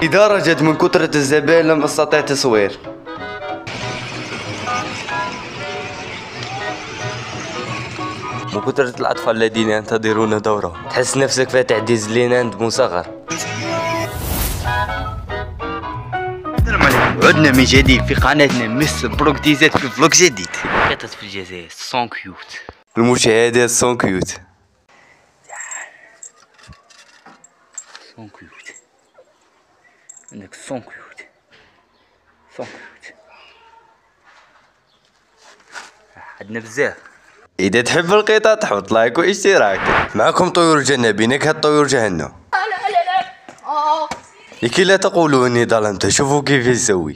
لدرجة من كثرة الزبائن لم أستطع تصوير. من كثرة الأطفال الذين ينتظرون دورهم تحس نفسك فاتح ديزنيلاند مصغر. السلام عليكم، عدنا من جديد في قناتنا مستر بروكتيزات في فلوق جديد. قطة في الجزائر سون كيوت، المشاهدات سون كيوت. سون كيوت، عندك سون كيوت، سون كيوت، عندنا بزاف. إذا تحب القطط حط لايك واشتراك. معكم طيور الجنة بنكهة طيور جهنم. لكي لا تقولوا اني ظلمت، شوفوا كيف يسوي.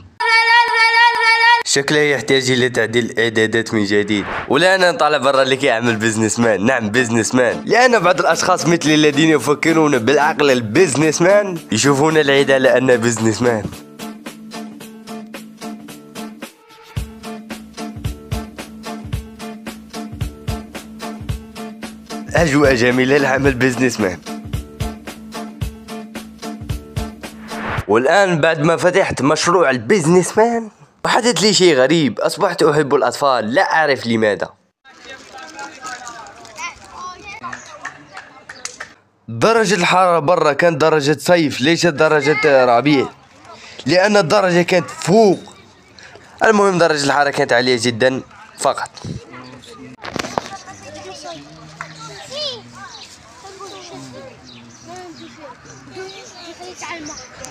شكله يحتاج الى تعديل الاعدادات من جديد. ولا انا نطلع برا لكي اعمل بزنس مان. نعم بزنس مان، لان بعض الاشخاص مثلي الذين يفكرون بالعقل البزنس مان يشوفون العيد على انه بزنس مان. أجواء جميلة لعمل بزنس مان. والآن بعد ما فتحت مشروع البزنس مان حدث لي شيء غريب، أصبحت أحب الأطفال لا أعرف لماذا. درجة الحرارة برا كانت درجة صيف ليست درجة ربيع، لأن الدرجة كانت فوق. المهم درجة الحرارة كانت عالية جدا فقط.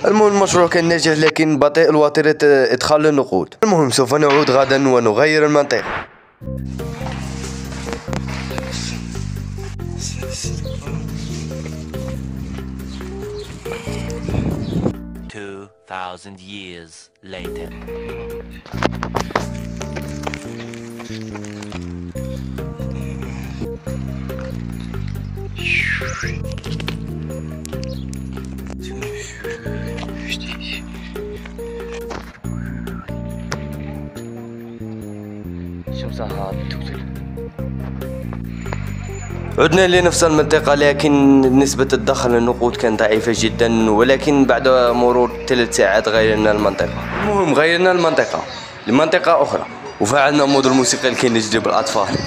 المهم المشروع كان ناجح لكن بطيء الوتيرة إدخال النقود. المهم سوف نعود غدا ونغير المنطقة. $2,000 years later. عدنا لنفس المنطقة لكن نسبة الدخل النقود كانت ضعيفة جدا، ولكن بعد مرور 3 ساعات غيرنا المنطقة. المهم غيرنا المنطقة لمنطقة أخرى وفعلنا مود الموسيقى لكي نجذب الأطفال.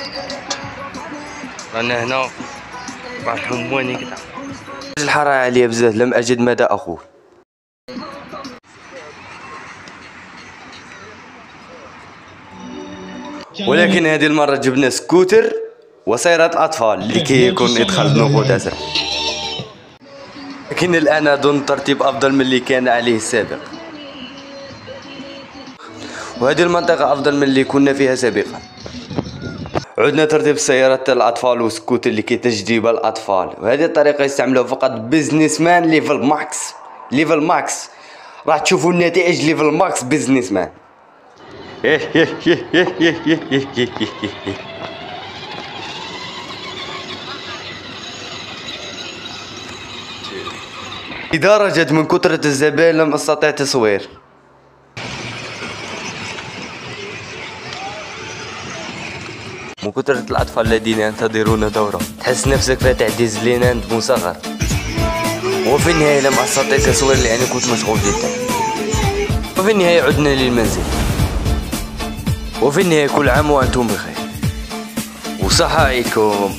رانا هنا بعض الحمواني كدا. الحرارة عالية بزاف لم أجد ماذا أقول. ولكن هذه المرة جبنا سكوتر وسيارة أطفال لكي يكون إدخال النقود أسرع. لكن الآن أظن ترتيب أفضل من اللي كان عليه السابق، وهذه المنطقة أفضل من اللي كنا فيها سابقا. عدنا ترتيب سيارات الأطفال وسكوتر لكي تجذب الأطفال، وهذه الطريقة يستعملها فقط بزنس مان ليفل ماكس. ليفل ماكس راح تشوفوا النتائج ليفل ماكس بزنس مان. لدرجة من كثرة الزبائن لم أستطع تصوير. من كثرة الأطفال الذين ينتظرون دورهم تحس نفسك فاتح ديزنيلاند مصغر. وفي النهاية لم أستطع تصوير لأني كنت مشغول جدا. وفي النهاية عدنا للمنزل. وفي النهاية كل عام وأنتم بخير وصحة عليكم.